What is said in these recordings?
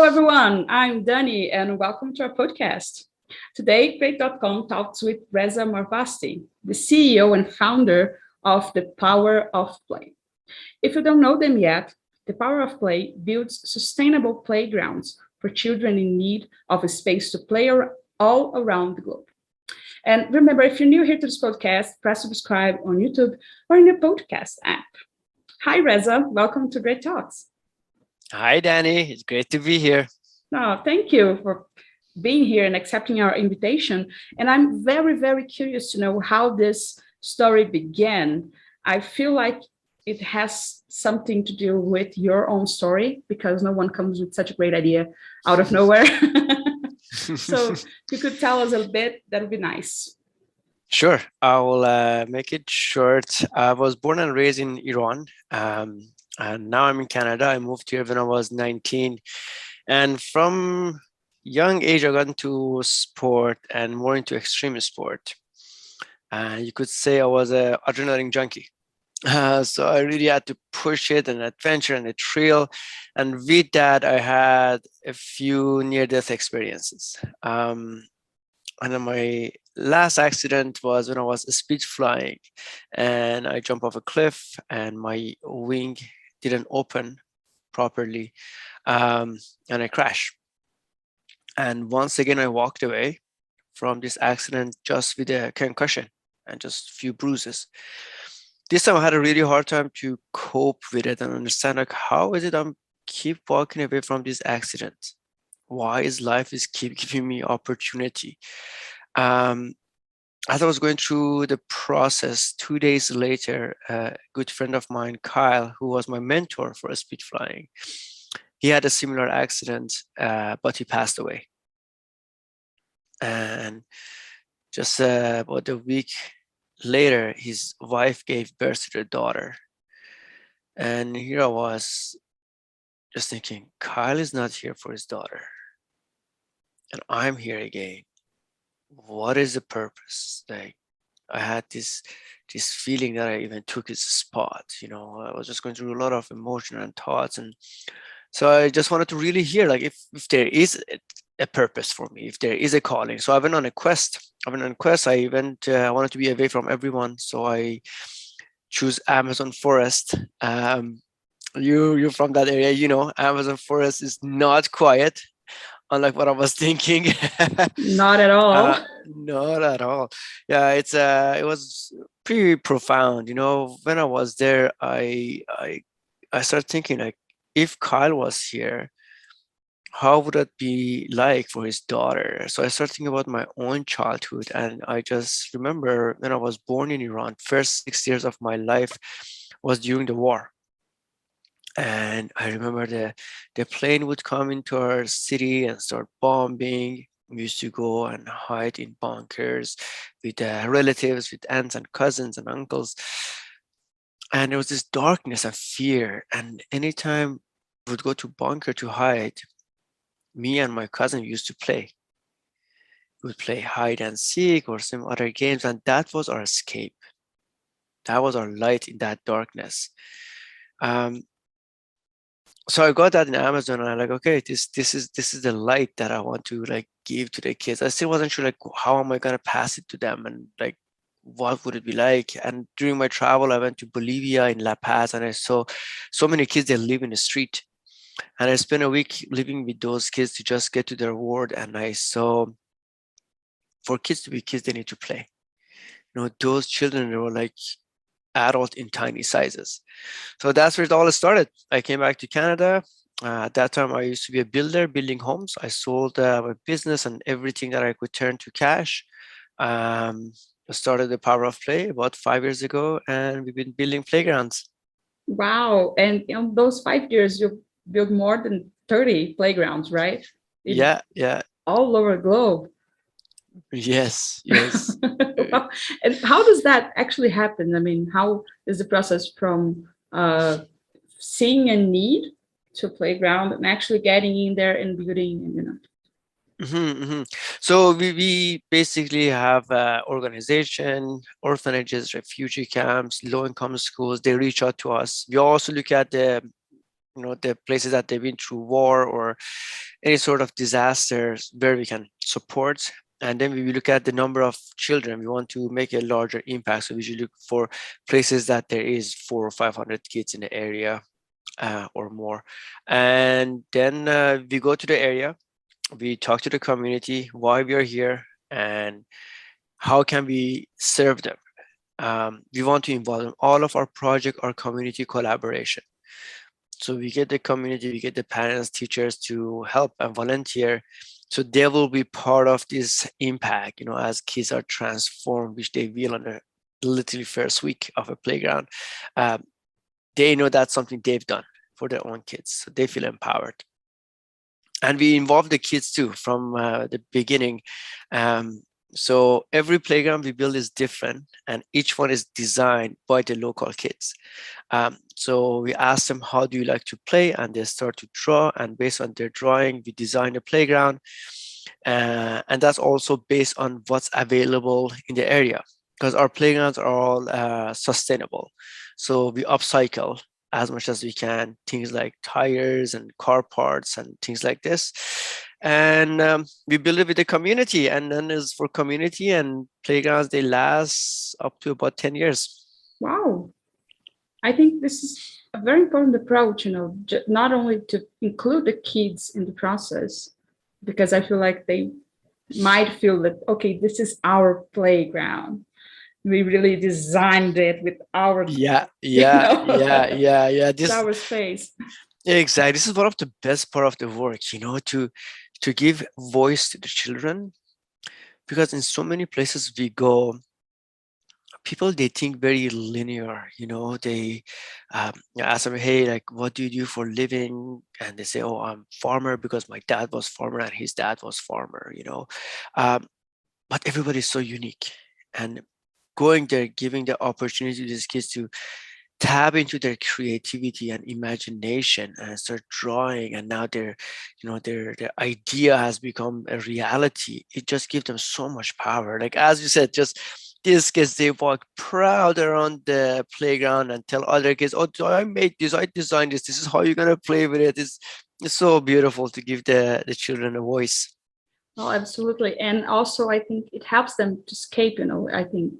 everyone. I'm Dani, and welcome to our podcast. Today, Great.com talks with Reza Marvasti, the CEO and founder of The Power of Play. If you don't know them yet, The Power of Play builds sustainable playgrounds for children in need of a space to play all around the globe. And remember, if you're new here to this podcast, press subscribe on YouTube or in your podcast app. Hi, Reza. Welcome to Great Talks. Hi, Dani. It's great to be here. No, thank you for being here and accepting our invitation. And I'm very, very curious to know how this story began. I feel like it has something to do with your own story because no one comes with such a great idea out of nowhere. So if you could tell us a bit, that would be nice. Sure. I will make it short. I was born and raised in Iran. And now I'm in Canada. I moved here when I was 19. And from young age, I got into sport and more into extreme sport. You could say I was an adrenaline junkie. So I really had to push it and adventure and a thrill. And with that, I had a few near-death experiences. And then my last accident was when I was speed flying and I jumped off a cliff and my wing didn't open properly and I crashed. And once again, I walked away from this accident just with a concussion and just a few bruises. This time I had a really hard time to cope with it and understand like how is it I'm keep walking away from this accident? Why is life is keep giving me opportunity? As I was going through the process, 2 days later, a good friend of mine, Kyle, who was my mentor for speed flying, he had a similar accident, but he passed away. And just about a week later, his wife gave birth to their daughter. And here I was just thinking, Kyle is not here for his daughter. And I'm here again. What is the purpose? Like I had this feeling that I even took his spot. I was just going through a lot of emotion and thoughts. And so I just wanted to really hear like if there is a purpose for me, if there is a calling. So I went on a quest. I wanted to be away from everyone. So I choose Amazon forest. You're from that area, Amazon forest is not quiet, unlike what I was thinking. Not at all. Not at all. Yeah, it was pretty profound. When I was there, I started thinking like, if Kyle was here, how would it be like for his daughter? So I started thinking about my own childhood, and I just remember when I was born in Iran, first 6 years of my life was during the war. And I remember the plane would come into our city and start bombing. We used to go and hide in bunkers with relatives, with aunts and cousins and uncles. And there was this darkness and fear. And anytime we would go to bunker to hide, me and my cousin used to play. We would play hide and seek or some other games. And that was our escape. That was our light in that darkness. So I got that in Amazon and I'm like, okay, this is the light that I want to like give to the kids. I still wasn't sure like how am I gonna pass it to them and like what would it be like? And during my travel, I went to Bolivia in La Paz and I saw so many kids that live in the street. And I spent a week living with those kids to just get to their world. And I saw for kids to be kids, they need to play. Those children, they were like adult in tiny sizes. So that's where it all started. I came back to Canada. At that time, I used to be a builder, building homes. I sold my business and everything that I could turn to cash. I started The Power of Play about 5 years ago, and we've been building playgrounds. Wow. And in those 5 years, you built more than 30 playgrounds, right? Yeah. All over the globe. Yes. Wow. And how does that actually happen? I mean, how is the process from seeing a need to a playground and actually getting in there and building? So we basically have organization, orphanages, refugee camps, low-income schools. They reach out to us. We also look at the places that they've been through war or any sort of disasters where we can support. And then we look at the number of children. We want to make a larger impact. So we should look for places that there is 400 or 500 kids in the area or more. And then we go to the area, we talk to the community, why we are here, and how can we serve them. We want to involve in all of our project or community collaboration. So we get the community, we get the parents, teachers to help and volunteer. So they will be part of this impact, as kids are transformed, which they will on the literally first week of a playground. They know that's something they've done for their own kids. So they feel empowered. And we involve the kids too from the beginning. So every playground we build is different, and each one is designed by the local kids. So we ask them, how do you like to play? And they start to draw, and based on their drawing, we design the playground. And that's also based on what's available in the area, because our playgrounds are all sustainable. So we upcycle as much as we can, things like tires and car parts and things like this. And we build it with the community, and then is for community and playgrounds, they last up to about 10 years. Wow. I think this is a very important approach, not only to include the kids in the process, because I feel like they might feel that, okay, this is our playground. We really designed it with our This our space. Exactly. This is one of the best part of the work, to give voice to the children, because in so many places we go, people, they think very linear. They ask them, hey, like, what do you do for a living? And they say, oh, I'm farmer because my dad was farmer and his dad was farmer. But everybody's so unique, and going there, giving the opportunity to these kids to tap into their creativity and imagination and start drawing, and now their idea has become a reality. It just gives them so much power. Like, as you said, just these kids, they walk proud around the playground and tell other kids, oh, I made this, I designed this is how you're going to play with it. It's so beautiful to give the children a voice. Oh, absolutely. And also, I think it helps them to escape, I think,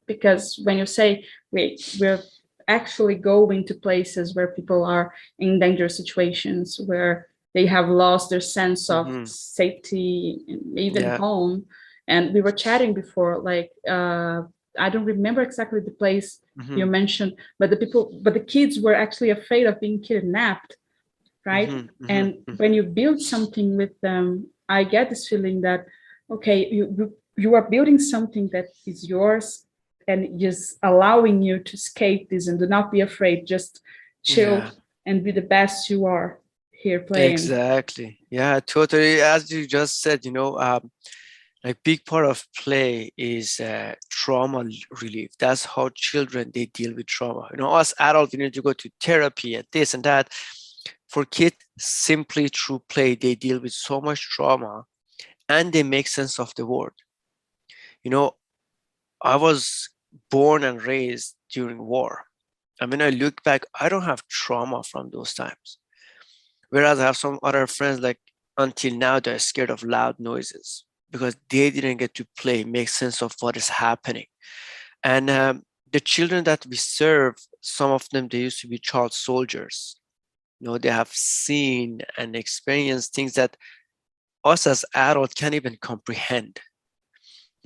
because when you say, we're actually going to places where people are in dangerous situations, where they have lost their sense of safety, even home. And we were chatting before, like, I don't remember exactly the place you mentioned, but the kids were actually afraid of being kidnapped, right? And when you build something with them, I get this feeling that, okay, you are building something that is yours, and just allowing you to escape this, and do not be afraid, just chill and be the best you are here playing. Exactly. Yeah, totally. As you just said, a big part of play is trauma relief. That's how children, they deal with trauma. Us adults, we need to go to therapy and this and that. For kids, simply through play, they deal with so much trauma, and they make sense of the world. I was born and raised during war. And when I look back, I don't have trauma from those times. Whereas I have some other friends, like, until now, they're scared of loud noises because they didn't get to play, make sense of what is happening. And the children that we serve, some of them, they used to be child soldiers. They have seen and experienced things that us as adults can't even comprehend.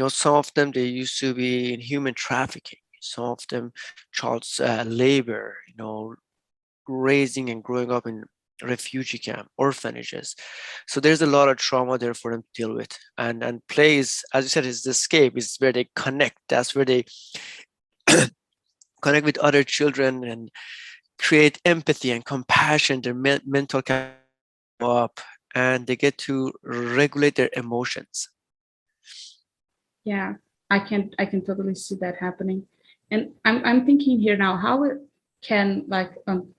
Some of them, they used to be in human trafficking. Some of them, child labor, raising and growing up in refugee camp, orphanages. So there's a lot of trauma there for them to deal with. And play is, as you said, is the escape. Is where they connect. That's where they connect with other children and create empathy and compassion. Their mental can go up, and they get to regulate their emotions. Yeah, I can totally see that happening. And I'm thinking here now, how it can, like, an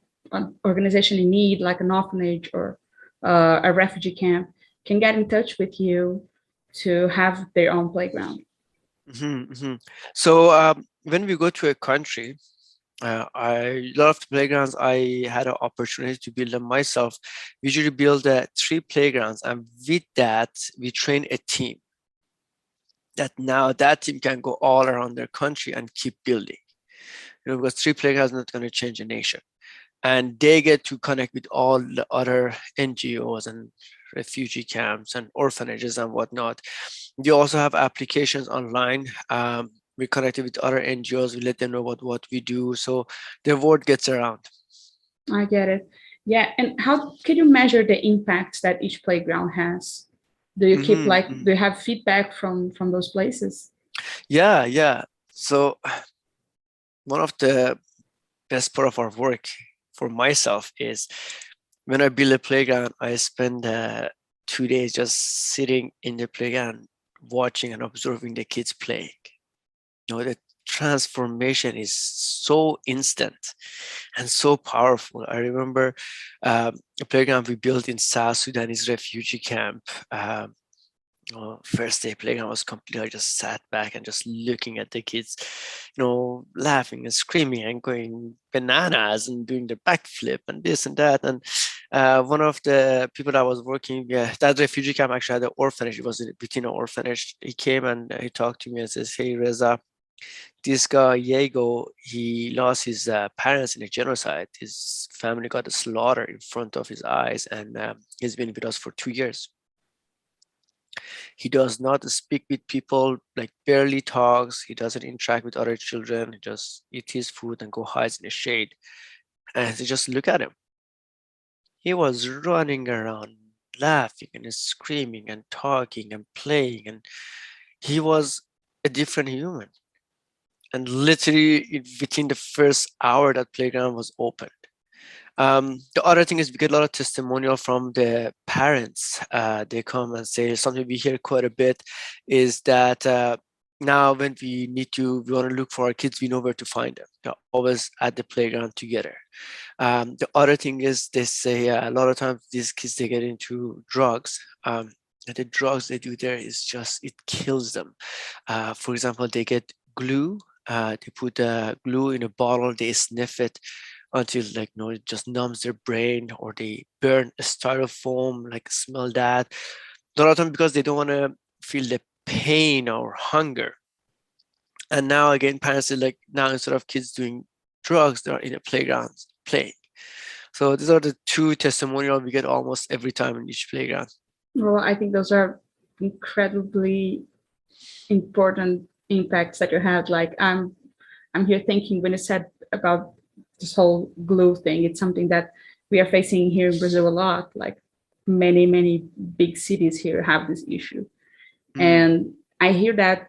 organization in need, like an orphanage or a refugee camp, can get in touch with you to have their own playground. So when we go to a country, A lot of the playgrounds I had an opportunity to build them myself. We usually build 3 playgrounds, and with that, we train a team that now that team can go all around their country and keep building. Because 3 playgrounds not going to change a nation, and they get to connect with all the other NGOs and refugee camps and orphanages and whatnot. We also have applications online. We connect with other NGOs. We let them know about what we do, so the word gets around. I get it. Yeah. And how can you measure the impact that each playground has? Do you keep Mhm, like, mhm. do you have feedback from those places? Yeah, yeah. So one of the best part of our work for myself is when I build a playground, I spend 2 days just sitting in the playground, watching and observing the kids playing. The transformation is so instant and so powerful. I remember a playground we built in South Sudan is refugee camp. First day playground was complete. I just sat back and just looking at the kids, laughing and screaming and going bananas and doing the backflip and this and that. And one of the people that was working, that refugee camp actually had an orphanage. It was between an orphanage. He came and he talked to me and says, "Hey, Reza, this guy Diego, he lost his parents in a genocide. His family got slaughtered in front of his eyes, and he's been with us for 2 years. He does not speak with people, like barely talks. He doesn't interact with other children. He just eat his food and go hides in the shade. And they just look at him. He was running around, laughing and screaming and talking and playing, and he was a different human. And literally within the first hour that playground was opened. The other thing is we get a lot of testimonial from the parents. They come and say something we hear quite a bit is that now when we want to look for our kids, we know where to find them. They're always at the playground together. The other thing is they say a lot of times these kids, they get into drugs. And the drugs they do there is just, it kills them. For example, they get glue. They put glue in a bottle, they sniff it until it just numbs their brain, or they burn a styrofoam, like smell that. A lot of time because they don't want to feel the pain or hunger. And now again, parents are like, now instead of kids doing drugs, they're in the playgrounds playing. So these are the 2 testimonials we get almost every time in each playground. Well, I think those are incredibly important impacts that you had. Like I'm here thinking when you said about this whole glue thing, it's something that we are facing here in Brazil a lot. Like many big cities here have this issue. Mm, And I hear that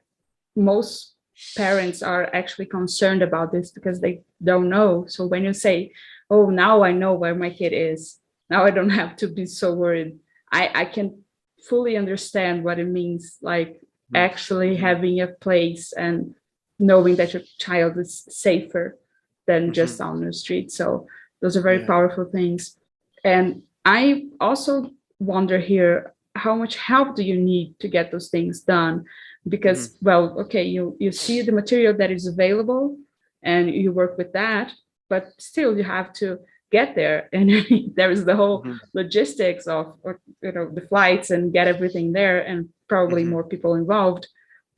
most parents are actually concerned about this because they don't know. So when you say, oh, now I know where my kid is, now I don't have to be so worried. I can fully understand what it means, like mm, actually mhm, having a place and knowing that your child is safer than just mhm. on the street. So those are very Yeah. powerful things. And I also wonder here, how much help do you need to get those things done? Mhm, Because, well, okay, you see the material that is available and you work with that, but still you have to get there, and there is the whole mhm, logistics of the flights and get everything there, and probably mhm, more people involved.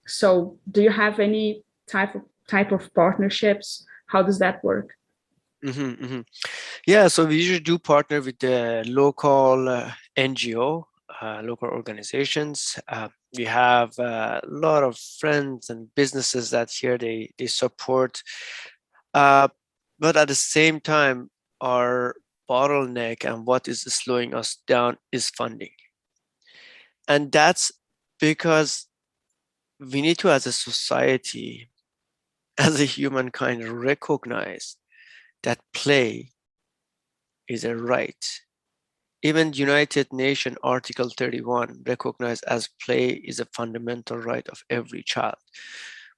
So do you have any type of partnerships? How does that work? mhm, mhm. Yeah, so we usually do partner with the local NGO, local organizations. We have a lot of friends and businesses that here they support. Uh, but at the same time, our bottleneck and what is slowing us down is funding. And that's because we need to, as a society, as a humankind, recognize that play is a right. Even United Nations Article 31 recognized as play is a fundamental right of every child.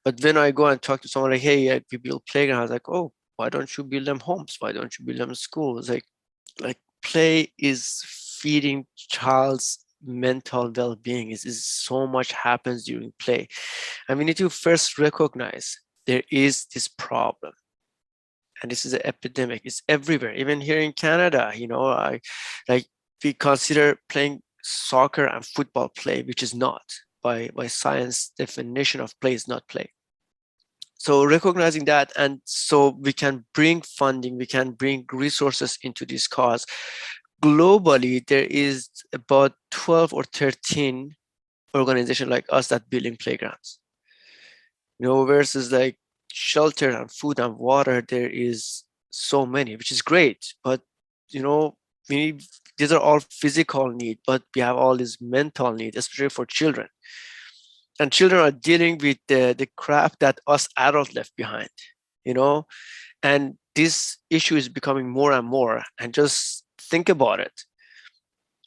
But when I go and talk to someone like, hey, we build playgrounds, like, oh, why don't you build them homes? Why don't you build them schools? Like play is feeding child's mental well-being. Is so much happens during play. And we need to first recognize there is this problem. and this is an epidemic. It's everywhere, even here in Canada. I like we consider playing soccer and football play, which is not by science definition of play is not play. So recognizing that, and so we can bring funding, we can bring resources into this cause. Globally, there is about 12 or 13 organizations like us that building playgrounds. Versus like shelter and food and water, there is so many, which is great. But we need, these are all physical need, but we have all this mental need, especially for children. And children are dealing with the crap that us adults left behind, and this issue is becoming more and more. And just think about it.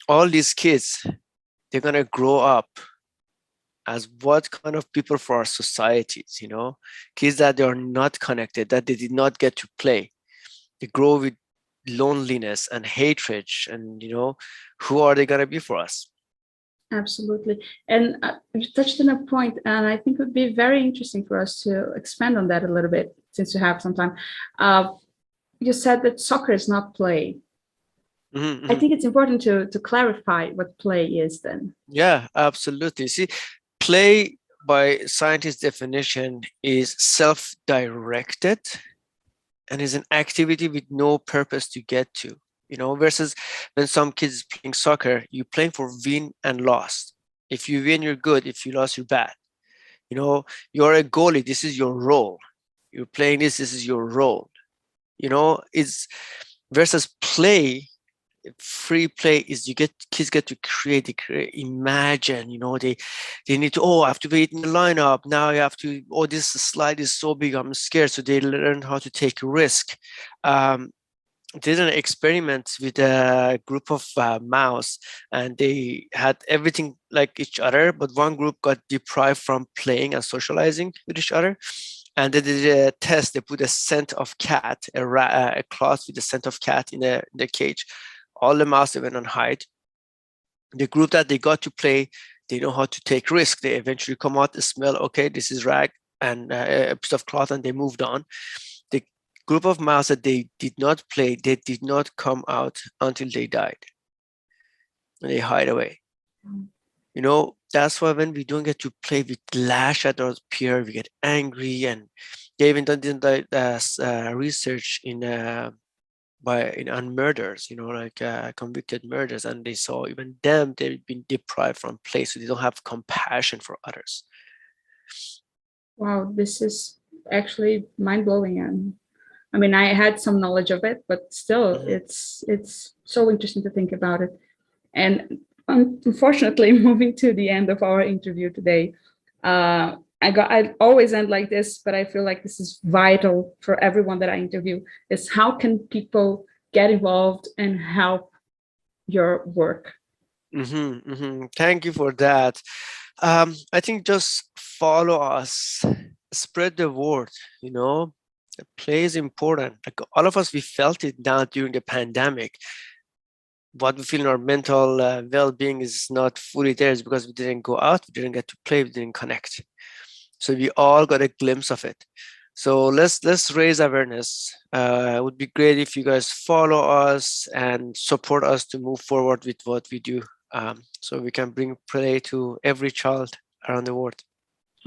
All these kids, they're going to grow up as what kind of people for our societies, kids that they are not connected, that they did not get to play. They grow with loneliness and hatred, and who are they going to be for us? Absolutely. And you touched on a point, and I think it would be very interesting for us to expand on that a little bit, since you have some time. You said that soccer is not play. Mm-hmm. I think it's important to clarify what play is then. Yeah, absolutely. See, play by scientist definition is self-directed and is an activity with no purpose to get to. Versus when some kids playing soccer, you're playing for win and loss. If you win, you're good. If you lost, you're bad. You're a goalie. This is your role. You're playing this. This is your role. It's versus play. Free play is kids get to create, imagine. They need to. I have to wait in the lineup now. You have to. This slide is so big. I'm scared. So they learn how to take risk. Did an experiment with a group of mouse, and they had everything like each other, but one group got deprived from playing and socializing with each other. And they did a test. They put a scent of cat, a cloth with a scent of cat in the cage. All the mouse, they went on hide. The group that they got to play, they know how to take risk. They eventually come out, they smell, okay, this is rag and a piece of cloth, and they moved on. Group of mouse that they did not play, they did not come out until they died. And they hide away. That's why when we don't get to play, we lash at our peer, we get angry. And they even done research on murders, convicted murders, and they saw even them, they've been deprived from play, so they don't have compassion for others. Wow, this is actually mind-blowing. And I had some knowledge of it, but still, it's so interesting to think about it. And unfortunately, moving to the end of our interview today, I always end like this, but I feel like this is vital for everyone that I interview, is how can people get involved and help your work? Thank you for that. I think just follow us, spread the word, play is important. Like all of us, we felt it now during the pandemic. What we feel in our mental well-being is not fully there is because we didn't go out, we didn't get to play, we didn't connect. So we all got a glimpse of it. So let's raise awareness. It would be great if you guys follow us and support us to move forward with what we do, so we can bring play to every child around the world.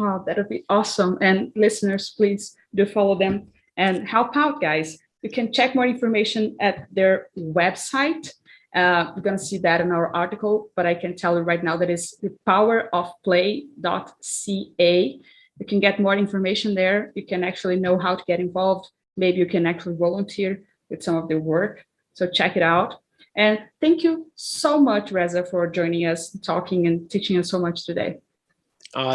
Oh, that would be awesome. And listeners, please do follow them and help out, guys. You can check more information at their website. You're going to see that in our article, but I can tell you right now that is thepowerofplay.ca. You can get more information there. You can actually know how to get involved. Maybe you can actually volunteer with some of their work. So check it out. And thank you so much, Reza, for joining us, talking and teaching us so much today.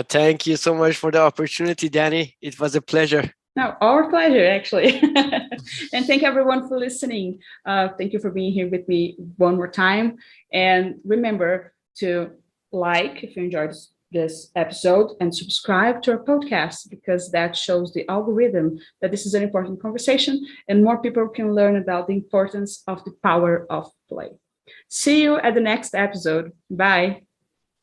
Thank you so much for the opportunity, Danny. It was a pleasure. No, our pleasure, actually. And thank everyone for listening. Thank you for being here with me one more time. And remember to like if you enjoyed this episode and subscribe to our podcast, because that shows the algorithm that this is an important conversation and more people can learn about the importance of the power of play. See you at the next episode. Bye.